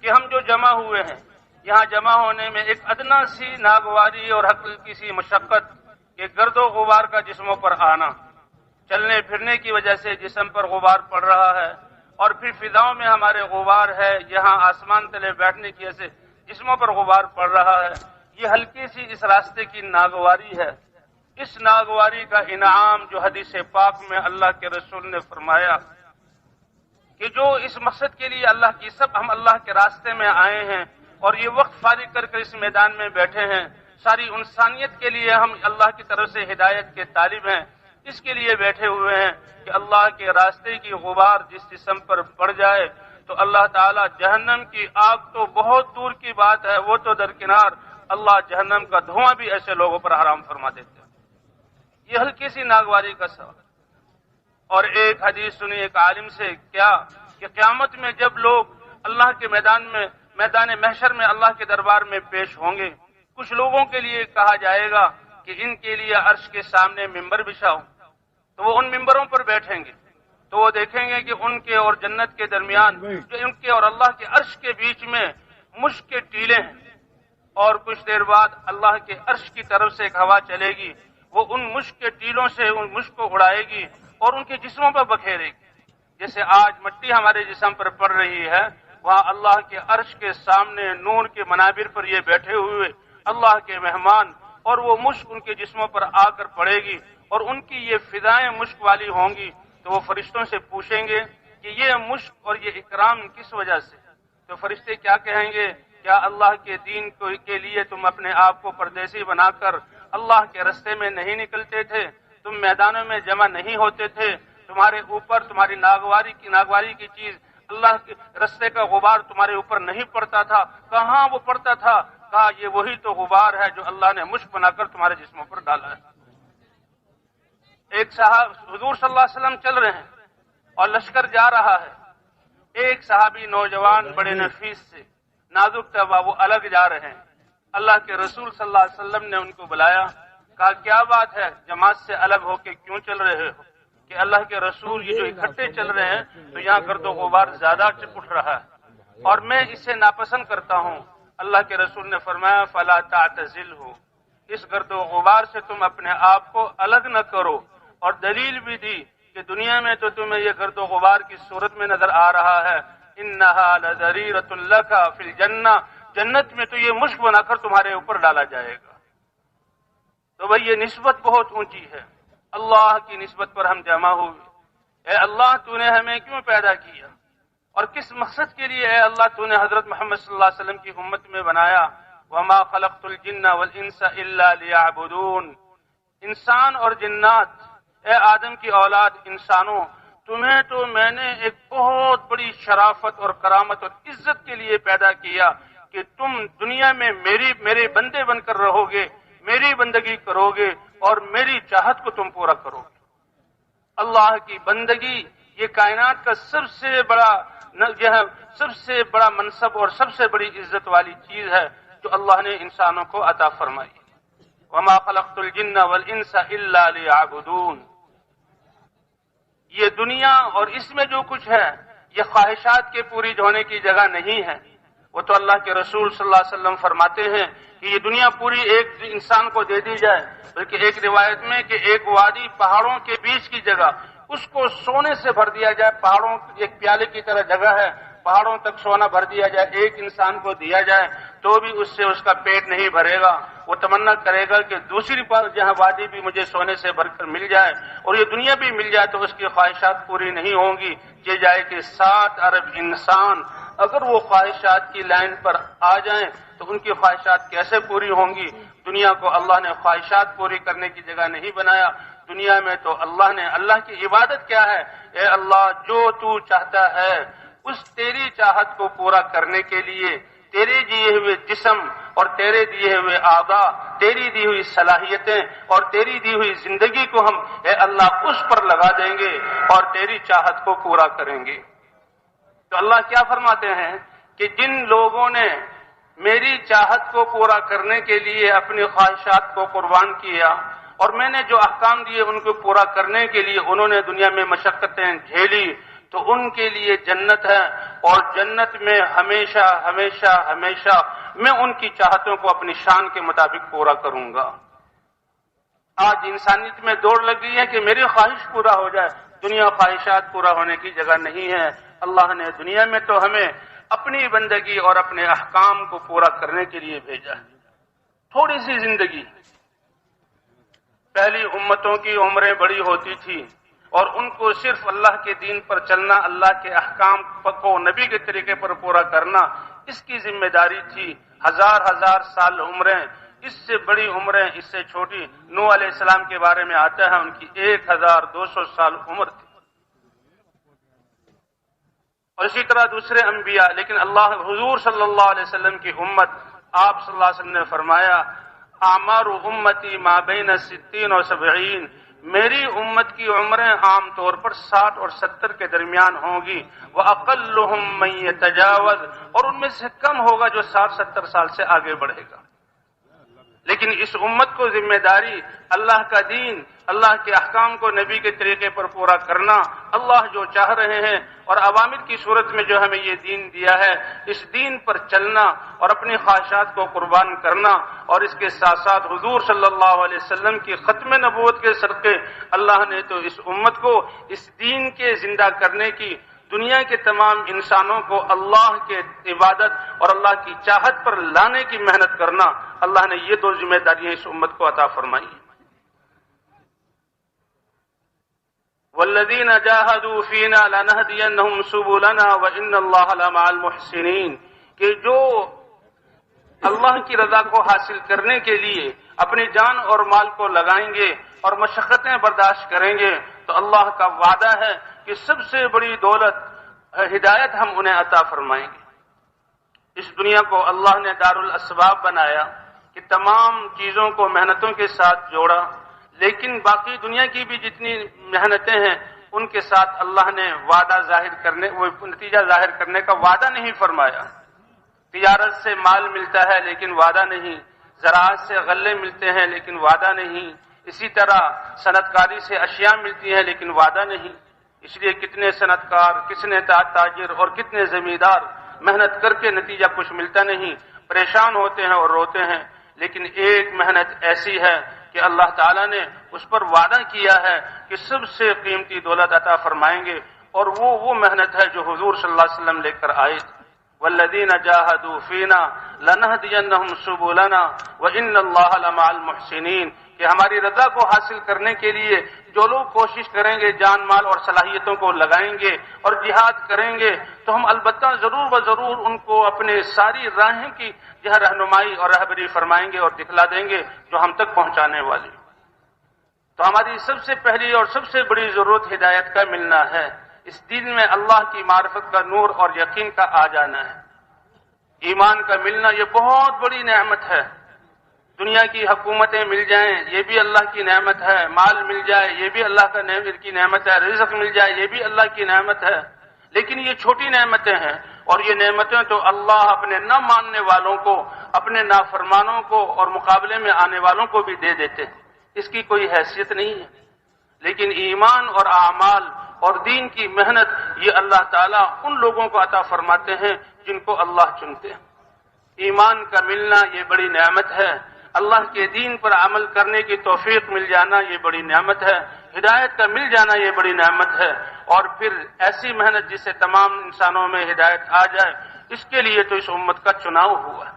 کہ ہم جو جمع ہوئے ہیں، یہاں جمع ہونے میں ایک ادنا سی ناگواری اور ہلکی سی مشقت کہ گرد و غبار کا جسموں پر آنا، چلنے پھرنے کی وجہ سے جسم پر غبار پڑ رہا ہے، اور پھر فضاؤں میں ہمارے غبار ہے، یہاں آسمان تلے بیٹھنے کی وجہ سے جسموں پر غبار پڑ رہا ہے، یہ ہلکی سی اس راستے کی ناگواری ہے۔ اس ناگواری کا انعام جو حدیث پاک میں اللہ کے رسول نے فرمایا کہ جو اس مقصد کے لیے اللہ کی سب ہم اللہ کے راستے میں آئے ہیں اور یہ وقت فارغ کر کے اس میدان میں بیٹھے ہیں، ساری انسانیت کے لیے ہم اللہ کی طرف سے ہدایت کے طالب ہیں، اس کے لیے بیٹھے ہوئے ہیں کہ اللہ کے راستے کی غبار جس جسم پر پڑ جائے تو اللہ تعالیٰ جہنم کی آگ تو بہت دور کی بات ہے، وہ تو درکنار، اللہ جہنم کا دھواں بھی ایسے لوگوں پر حرام فرما دیتے ہیں۔ یہ ہلکی سی ناگواری کا سوال۔ اور ایک حدیث سنی ایک عالم سے کیا کہ قیامت میں جب لوگ اللہ کے میدان محشر میں اللہ کے دربار میں پیش ہوں گے، کچھ لوگوں کے لیے کہا جائے گا کہ ان کے لیے عرش کے سامنے ممبر بچھاؤ، تو وہ ان ممبروں پر بیٹھیں گے تو وہ دیکھیں گے کہ ان کے اور جنت کے درمیان جو ان کے اور اللہ کے عرش کے بیچ میں مشک کے ٹیلے ہیں، اور کچھ دیر بعد اللہ کے عرش کی طرف سے ایک ہوا چلے گی، وہ ان مشک کے ٹیلوں سے ان مشک کو اڑائے گی اور ان کے جسموں پر بکھیرے گی۔ جیسے آج مٹی ہمارے جسم پر پڑ رہی ہے، وہاں اللہ کے عرش کے سامنے نور کے منابر پر یہ بیٹھے ہوئے اللہ کے مہمان، اور وہ مشک ان کے جسموں پر آ کر پڑے گی اور ان کی یہ فضائیں مشک والی ہوں گی، تو وہ فرشتوں سے پوچھیں گے کہ یہ مشک اور یہ اکرام کس وجہ سے؟ تو فرشتے کیا کہیں گے؟ کیا اللہ کے دین کے لیے تم اپنے آپ کو پردیسی بنا کر اللہ کے رستے میں نہیں نکلتے تھے؟ تم میدانوں میں جمع نہیں ہوتے تھے؟ تمہارے اوپر تمہاری ناگواری کی چیز اللہ کے رستے کا غبار تمہارے اوپر نہیں پڑتا تھا؟ کہاں وہ پڑتا تھا؟ کہا یہ وہی تو غبار ہے جو اللہ نے مشک بنا کر تمہارے جسموں پر ڈالا ہے۔ ایک صاحب حضور صلی اللہ علیہ وسلم چل رہے ہیں اور لشکر جا رہا ہے، ایک صحابی نوجوان بڑے نفیس سے نازک تھا، وہ الگ جا رہے ہیں، اللہ کے رسول صلی اللہ علیہ وسلم نے ان کو بلایا، کہا کیا بات ہے، جماعت سے الگ ہو کے کیوں چل رہے ہو؟ کہ اللہ کے رسول یہ جو اکٹھے چل رہے ہیں تو یہاں گرد و غبار زیادہ اٹھ رہا ہے اور میں اسے ناپسند کرتا ہوں۔ اللہ کے رسول نے فرمایا فلا تعتزلہ، اس گرد و غبار سے تم اپنے آپ کو الگ نہ کرو، اور دلیل بھی دی کہ دنیا میں تو تمہیں یہ گرد و غبار کی صورت میں نظر آ رہا ہے، انہا لذریرۃ لک فی الجنہ، جنت میں تو یہ مشک بنا کر تمہارے اوپر ڈالا جائے گا۔ تو بھئی یہ نسبت بہت اونچی ہے، اللہ کی نسبت پر ہم جمع ہوئے۔ اے اللہ تو نے ہمیں کیوں پیدا کیا اور کس مقصد کے لیے اے اللہ تو نے حضرت محمد صلی اللہ علیہ وسلم کی امت میں بنایا؟ وما خلقت الجن والانس الا لیعبدون، انسان اور جنات، اے آدم کی اولاد انسانوں، تمہیں تو میں نے ایک بہت بڑی شرافت اور کرامت اور عزت کے لیے پیدا کیا کہ تم دنیا میں میرے بندے بن کر رہو گے، میری بندگی کرو گے اور میری چاہت کو تم پورا کرو گے۔ اللہ کی بندگی یہ کائنات کا سب سے بڑا منصب اور سب سے بڑی عزت والی چیز ہے جو اللہ نے انسانوں کو عطا فرمائی۔ وما خلقت الجن والانس الا لیعبدون، یہ دنیا اور اس میں جو کچھ ہے یہ خواہشات کے پوری ہونے کی جگہ نہیں ہے۔ وہ تو اللہ کے رسول صلی اللہ علیہ وسلم فرماتے ہیں کہ یہ دنیا پوری ایک انسان کو دے دی جائے، بلکہ ایک روایت میں کہ ایک وادی پہاڑوں کے بیچ کی جگہ اس کو سونے سے بھر دیا جائے، پہاڑوں ایک پیالے کی طرح جگہ ہے، پہاڑوں تک سونا بھر دیا جائے، ایک انسان کو دیا جائے تو بھی اس سے اس کا پیٹ نہیں بھرے گا، وہ تمنا کرے گا کہ دوسری جہاں وادی بھی مجھے سونے سے بھر کر مل جائے اور یہ دنیا بھی مل جائے، تو اس کی خواہشات پوری نہیں ہوں گی۔ یہ جائے کہ 7 ارب انسان اگر وہ خواہشات کی لائن پر آ جائیں تو ان کی خواہشات کیسے پوری ہوں گی؟ دنیا کو اللہ نے خواہشات پوری کرنے کی جگہ نہیں بنایا، دنیا میں تو اللہ کی عبادت کیا ہے؟ اے اللہ جو تو چاہتا ہے اس تیری چاہت کو پورا کرنے کے لیے تیرے دیے ہوئے جسم اور تیرے دیے ہوئے اعضاء، تیری دی ہوئی صلاحیتیں اور تیری دی ہوئی زندگی کو ہم اے اللہ اس پر لگا دیں گے اور تیری چاہت کو پورا کریں گے۔ تو اللہ کیا فرماتے ہیں کہ جن لوگوں نے میری چاہت کو پورا کرنے کے لیے اپنی خواہشات کو قربان کیا اور میں نے جو احکام دیے ان کو پورا کرنے کے لیے انہوں نے دنیا میں مشقتیں جھیلی، تو ان کے لیے جنت ہے، اور جنت میں ہمیشہ ہمیشہ ہمیشہ میں ان کی چاہتوں کو اپنی شان کے مطابق پورا کروں گا۔ آج انسانیت میں دوڑ لگ گئی ہے کہ میری خواہش پورا ہو جائے، دنیا خواہشات پورا ہونے کی جگہ نہیں ہے۔ اللہ نے دنیا میں تو ہمیں اپنی بندگی اور اپنے احکام کو پورا کرنے کے لیے بھیجا ہے۔ تھوڑی سی زندگی، پہلی امتوں کی عمریں بڑی ہوتی تھی اور ان کو صرف اللہ کے دین پر چلنا، اللہ کے احکام کو نبی کے طریقے پر پورا کرنا، اس کی ذمہ داری تھی۔ ہزار ہزار سال عمریں، اس سے بڑی عمریں، اس سے چھوٹی نوح علیہ السلام کے بارے میں آتا ہے ان کی 1200 سال عمر تھی، اور اسی طرح دوسرے انبیاء۔ لیکن اللہ حضور صلی اللہ علیہ وسلم کی امت، آپ صلی اللہ علیہ وسلم نے فرمایا اعمار امتی ما بین 60 و 70، میری امت کی عمریں عام طور پر 60 اور 70 کے درمیان ہوں گی، وَأَقَلُّهُم مَّن يَتَجَاوَزُ، اور ان میں سے کم ہوگا جو 60-70 سال سے آگے بڑھے گا۔ لیکن اس امت کو ذمہ داری اللہ کا دین، اللہ کے احکام کو نبی کے طریقے پر پورا کرنا، اللہ جو چاہ رہے ہیں اور عوامر کی صورت میں جو ہمیں یہ دین دیا ہے، اس دین پر چلنا اور اپنی خواہشات کو قربان کرنا، اور اس کے ساتھ ساتھ حضور صلی اللہ علیہ وسلم کی ختم نبوت کے صدقے اللہ نے تو اس امت کو اس دین کے زندہ کرنے کی، دنیا کے تمام انسانوں کو اللہ کے عبادت اور اللہ کی چاہت پر لانے کی محنت کرنا، اللہ نے یہ 2 ذمہ داریاں اس امت کو عطا فرمائی۔ والذین جاہدوا فینا لنہدینہم سبلنا وان اللہ لمع المحسنین، کہ جو اللہ کی رضا کو حاصل کرنے کے لیے اپنی جان اور مال کو لگائیں گے اور مشقتیں برداشت کریں گے تو اللہ کا وعدہ ہے کہ سب سے بڑی دولت ہدایت ہم انہیں عطا فرمائیں گے۔ اس دنیا کو اللہ نے دار الاسباب بنایا کہ تمام چیزوں کو محنتوں کے ساتھ جوڑا، لیکن باقی دنیا کی بھی جتنی محنتیں ہیں ان کے ساتھ اللہ نے وعدہ ظاہر کرنے، وہ نتیجہ ظاہر کرنے کا وعدہ نہیں فرمایا۔ تجارت سے مال ملتا ہے لیکن وعدہ نہیں، زراعت سے غلے ملتے ہیں لیکن وعدہ نہیں، اسی طرح صنعت کاری سے اشیاء ملتی ہیں لیکن وعدہ نہیں۔ اس لیے کتنے صنعت کار، کتنے تاجر اور کتنے زمیندار محنت کر کے نتیجہ کچھ ملتا نہیں، پریشان ہوتے ہیں اور روتے ہیں۔ لیکن ایک محنت ایسی ہے کہ اللہ تعالیٰ نے اس پر وعدہ کیا ہے کہ سب سے قیمتی دولت عطا فرمائیں گے، اور وہ محنت ہے جو حضور صلی اللہ علیہ وسلم لے کر آئے تھے۔ والذین جاہدوا فینا لنہدینہم سبلنا وان اللہ لمع المحسنین، کہ ہماری رضا کو حاصل کرنے کے لیے جو لوگ کوشش کریں گے، جان مال اور صلاحیتوں کو لگائیں گے اور جہاد کریں گے، تو ہم البتہ ضرور و ضرور ان کو اپنے ساری راہیں کی رہنمائی اور رہبری فرمائیں گے اور دکھلا دیں گے جو ہم تک پہنچانے والی۔ تو ہماری سب سے پہلی اور سب سے بڑی ضرورت ہدایت کا ملنا ہے، اس دین میں اللہ کی معرفت کا نور اور یقین کا آ جانا ہے۔ ایمان کا ملنا یہ بہت بڑی نعمت ہے۔ دنیا کی حکومتیں مل جائیں یہ بھی اللہ کی نعمت ہے، مال مل جائے یہ بھی اللہ کی نعمت ہے، رزق مل جائے یہ بھی اللہ کی نعمت ہے، لیکن یہ چھوٹی نعمتیں ہیں، اور یہ نعمتیں تو اللہ اپنے نہ ماننے والوں کو، اپنے نافرمانوں کو اور مقابلے میں آنے والوں کو بھی دے دیتے ہیں، اس کی کوئی حیثیت نہیں ہے۔ لیکن ایمان اور اعمال اور دین کی محنت یہ اللہ تعالیٰ ان لوگوں کو عطا فرماتے ہیں جن کو اللہ چنتے ہیں۔ ایمان کا ملنا یہ بڑی نعمت ہے، اللہ کے دین پر عمل کرنے کی توفیق مل جانا یہ بڑی نعمت ہے، ہدایت کا مل جانا یہ بڑی نعمت ہے، اور پھر ایسی محنت جس سے تمام انسانوں میں ہدایت آ جائے، اس کے لیے تو اس امت کا چناؤ ہوا ہے۔